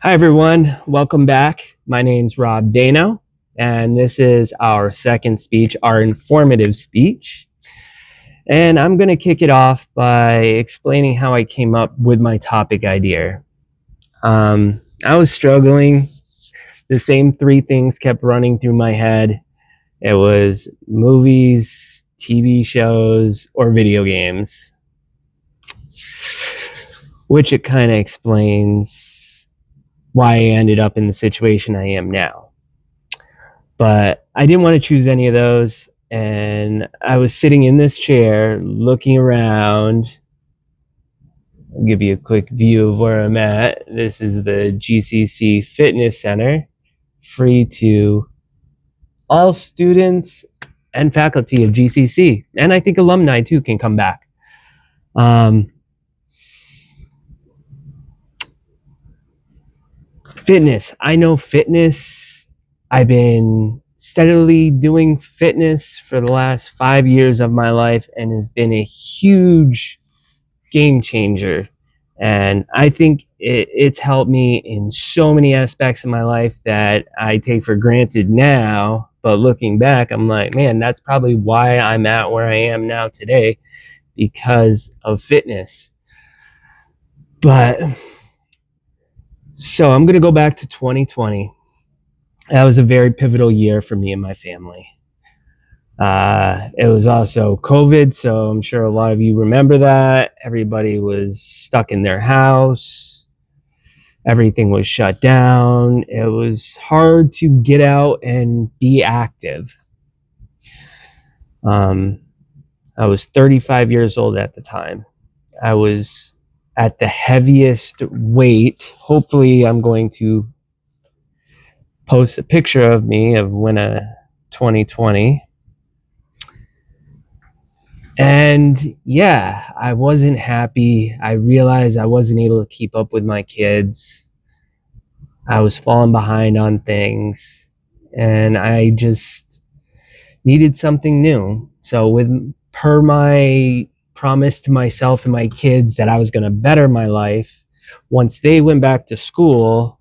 Hi, everyone. Welcome back. My name's Rob Dano, and this is our second speech, our informative speech. And I'm going to kick it off by explaining how I came up with my topic idea. I was struggling. The same three things kept running through my head. It was movies, TV shows, or video games, which it kind of explains why I ended up in the situation I am now. But I didn't want to choose any of those. And I was sitting in this chair looking around. I'll give you a quick view of where I'm at. This is the GCC Fitness Center, free to all students and faculty of GCC. And I think alumni too can come back. Fitness. I know fitness. I've been steadily doing fitness for the last 5 years of my life and has been a huge game changer. And I think it's helped me in so many aspects of my life that I take for granted now. But looking back, I'm like, man, that's probably why I'm at where I am now today, because of fitness. But so I'm going to go back to 2020. That was a very pivotal year for me and my family. It was also COVID, so I'm sure a lot of you remember that. Everybody was stuck in their house. Everything was shut down. It was hard to get out and be active. I was 35 years old at the time. I was at the heaviest weight. Hopefully, I'm going to post a picture of me of when 2020. And yeah, I wasn't happy. I realized I wasn't able to keep up with my kids. I was falling behind on things, and I just needed something new. So, per my promise to myself and my kids that I was going to better my life, once they went back to school,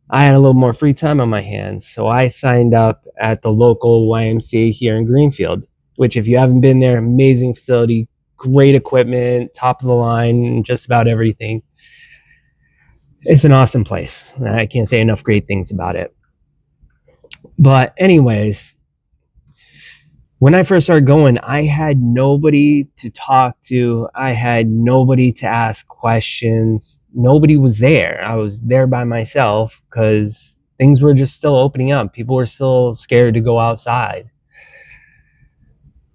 I had a little more free time on my hands. So I signed up at the local YMCA here in Greenfield, which, if you haven't been there, amazing facility, great equipment, top of the line, just about everything. It's an awesome place. I can't say enough great things about it. But anyways, when I first started going, I had nobody to talk to. I had nobody to ask questions. Nobody was there. I was there by myself because things were just still opening up. People were still scared to go outside.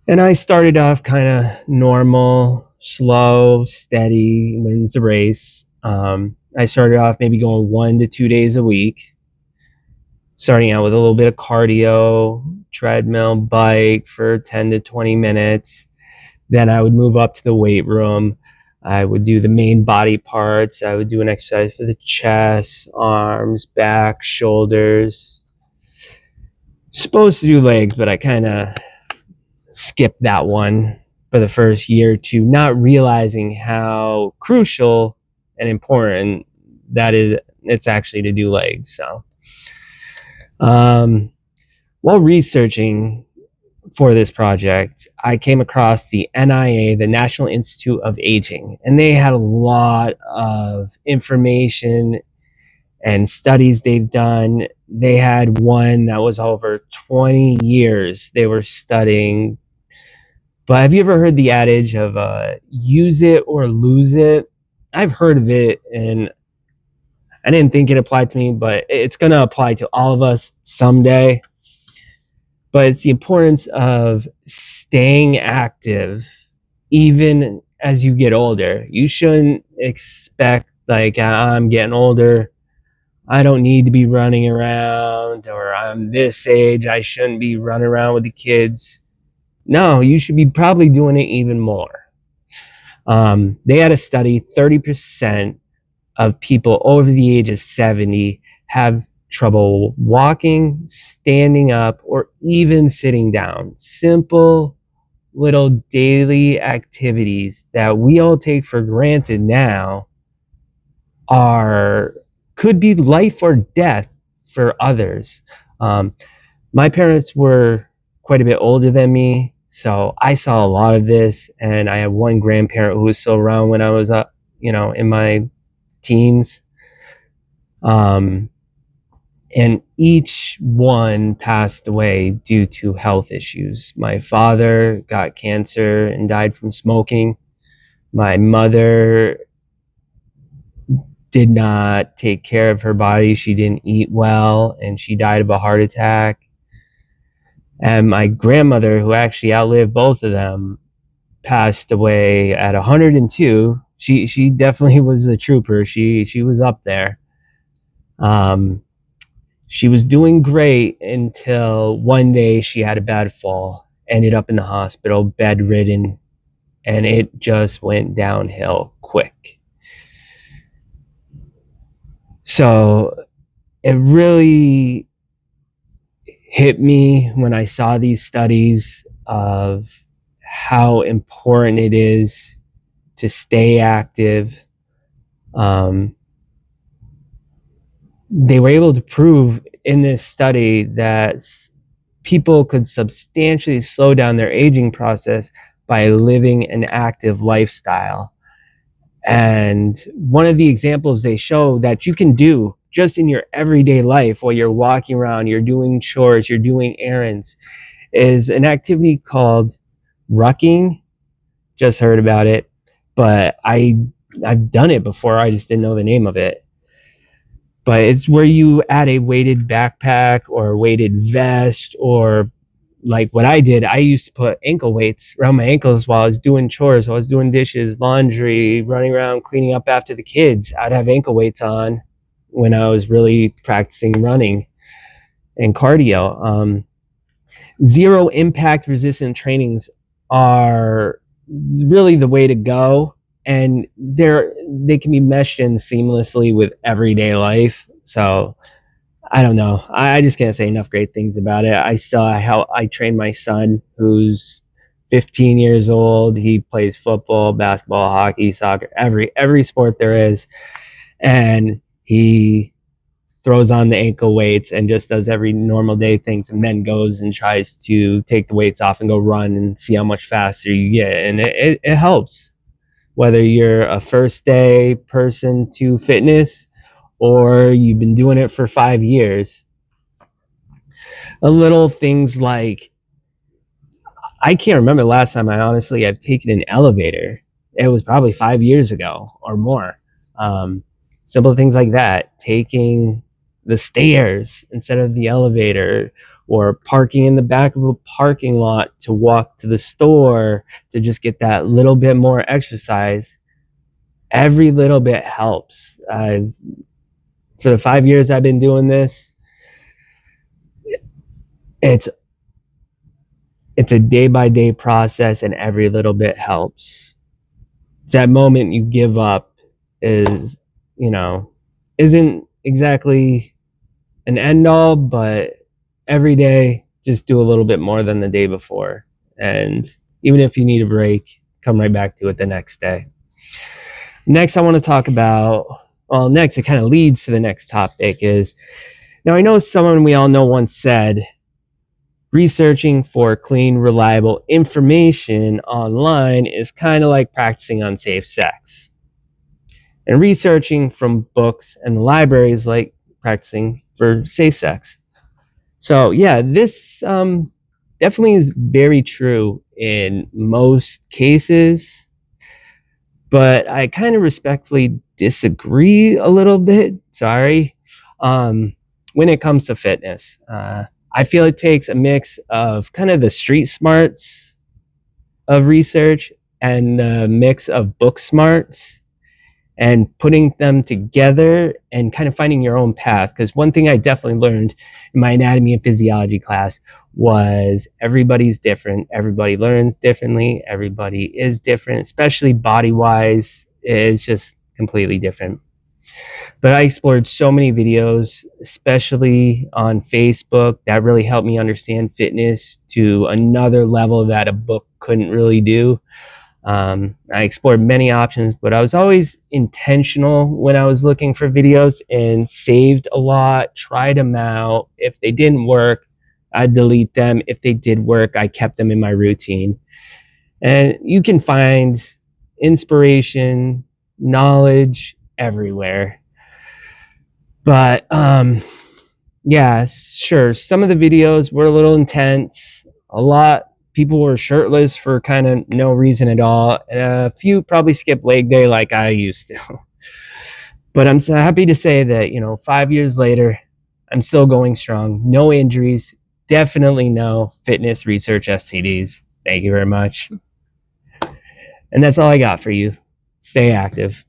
And I started off kind of normal, slow, steady, wins the race. I started off maybe going 1 to 2 days a week, starting out with a little bit of cardio, treadmill, bike for 10 to 20 minutes. Then I would move up to the weight room. I would do the main body parts. I would do an exercise for the chest, arms, back, shoulders. Supposed to do legs, but I kind of skipped that one for the first year or two, not realizing how crucial and important that is. It's actually to do legs. So, while researching for this project, I came across the NIA, the National Institute of Aging, and they had a lot of information and studies they've done. They had one that was over 20 years they were studying. But have you ever heard the adage of use it or lose it? I've heard of it, and I didn't think it applied to me, but it's going to apply to all of us someday. But it's the importance of staying active even as you get older. You shouldn't expect, like, I'm getting older, I don't need to be running around, or I'm this age, I shouldn't be running around with the kids. No, you should be probably doing it even more. They had a study, 30% of people over the age of 70 have trouble walking, standing up, or even sitting down. Simple little daily activities that we all take for granted now are could be life or death for others. Um, my parents were quite a bit older than me, so I saw a lot of this. And I have one grandparent who was still around when I was, in my teens. Um, and each one passed away due to health issues. My father got cancer and died from smoking. My mother did not take care of her body. She didn't eat well, and she died of a heart attack. And my grandmother, who actually outlived both of them, passed away at 102. She definitely was a trooper. She was up there. Um, she was doing great until one day she had a bad fall, ended up in the hospital, bedridden, and it just went downhill quick. So it really hit me when I saw these studies of how important it is to stay active. They were able to prove in this study that people could substantially slow down their aging process by living an active lifestyle. And one of the examples they show that you can do just in your everyday life while you're walking around, you're doing chores, you're doing errands, is an activity called rucking. Just heard about it, but I've done it before. I just didn't know the name of it. But it's where you add a weighted backpack or a weighted vest, or like what I did, I used to put ankle weights around my ankles while I was doing chores, while I was doing dishes, laundry, running around, cleaning up after the kids. I'd have ankle weights on when I was really practicing running and cardio. Zero impact resistant trainings are really the way to go, and they can be meshed in seamlessly with everyday life. So I don't know. I just can't say enough great things about it. I saw how I trained my son, who's 15 years old. He plays football, basketball, hockey, soccer, every sport there is, and he throws on the ankle weights and just does every normal day things, and then goes and tries to take the weights off and go run and see how much faster you get. And it helps, whether you're a first day person to fitness or you've been doing it for 5 years. A little things like, I can't remember the last time I've taken an elevator. It was probably 5 years ago or more. Simple things like that, taking the stairs instead of the elevator, or parking in the back of a parking lot to walk to the store to just get that little bit more exercise. Every little bit helps. For the 5 years I've been doing this, it's a day by day process, and every little bit helps. It's that moment you give up is, isn't exactly an end all, but every day just do a little bit more than the day before. And even if you need a break, come right back to it the next day. Next, I want to talk about, it kind of leads to the next topic is, now I know someone we all know once said, researching for clean, reliable information online is kind of like practicing unsafe sex. And researching from books and the library is like practicing for safe sex. So yeah, this definitely is very true in most cases, but I kind of respectfully disagree a little bit. Sorry. When it comes to fitness, I feel it takes a mix of kind of the street smarts of research and the mix of book smarts, and putting them together and kind of finding your own path. Because one thing I definitely learned in my anatomy and physiology class was everybody's different. Everybody learns differently. Everybody is different, especially body-wise. It's just completely different. But I explored so many videos, especially on Facebook, that really helped me understand fitness to another level that a book couldn't really do. I explored many options, but I was always intentional when I was looking for videos and saved a lot, tried them out. If they didn't work, I'd delete them. If they did work, I kept them in my routine. And you can find inspiration, knowledge everywhere. But yeah, sure, some of the videos were a little intense. A lot people were shirtless for kind of no reason at all. A few probably skipped leg day like I used to. But I'm so happy to say that, 5 years later, I'm still going strong. No injuries, definitely no fitness research STDs. Thank you very much. And that's all I got for you. Stay active.